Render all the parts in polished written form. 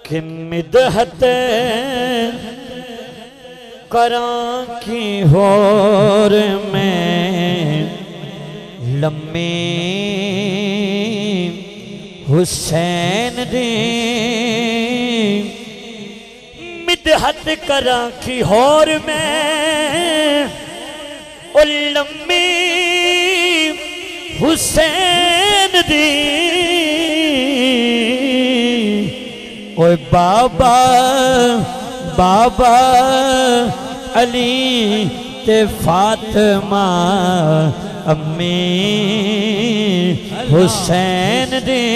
कि मिदहत करां की होर में लम्मे हुसैन दी मिदहत करां की होर में ओ लम्मी हुसैन दी ओए बाबा बाबा अली ते फातिमा अम्मी हुसैन दी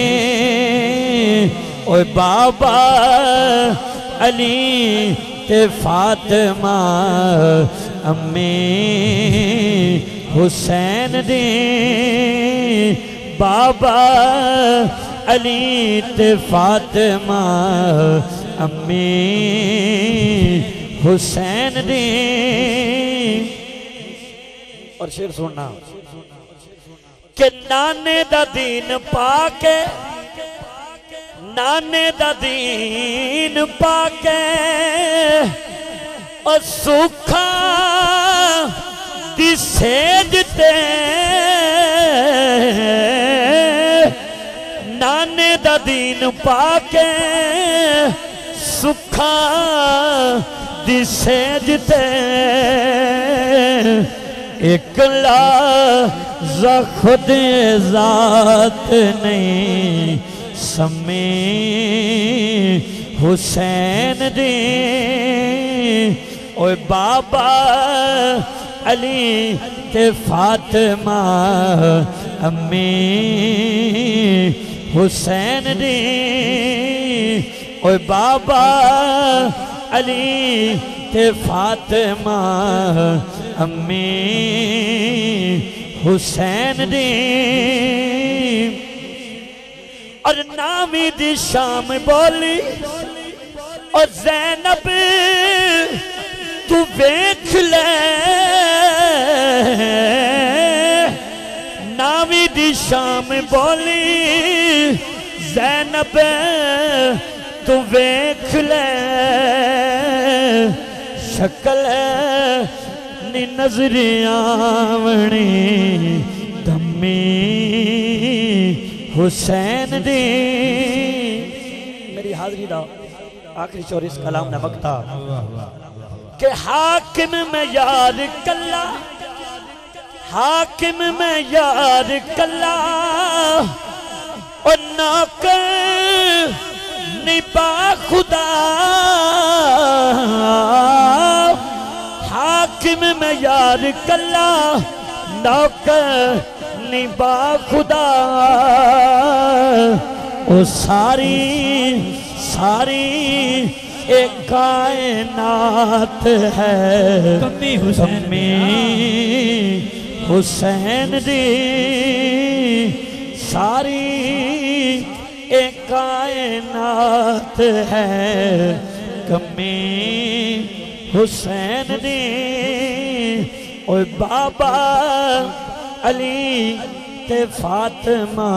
ओए बाबा अली ते फातिमा अम्मी हुसैन दी बाबा अली ते फातिमा अम्मी हुसैन दी। और शेर सुनना कि नाने दा दीन पाके नाने दा दीन पाके और सुखा दी सेज ते नाने दा दीन पाके सुखा दी सेज ते इकला खुद ज़ात नहीं समे हुसैन दी ओए बाबा अली ते फातिमा अम्मी हुसैन दी ओए बाबा अली ते फातिमा अम्मी हुसैन दी। और नामी दी शाम बोली और ज़ैनब तू वेख ले नामी दी शाम बोली ज़ैनब तू वेख ले शक्ल नी नजर आवनी दम्मी हुसैन दी। मेरी हाजरी दा आखिरी शोर इस कलाम ने वक्ता के हाकिम में यार कल्ला हाकिम में यार कल्ला और नौकर निपा खुदा हाकिम में यार कल्ला नौकर निपा खुदा ओ सारी सारी एक कायनात है कमी हुसैन दी सारी एक कायनात है कमी हुसैन दी ओए बाबा अली ते फातिमा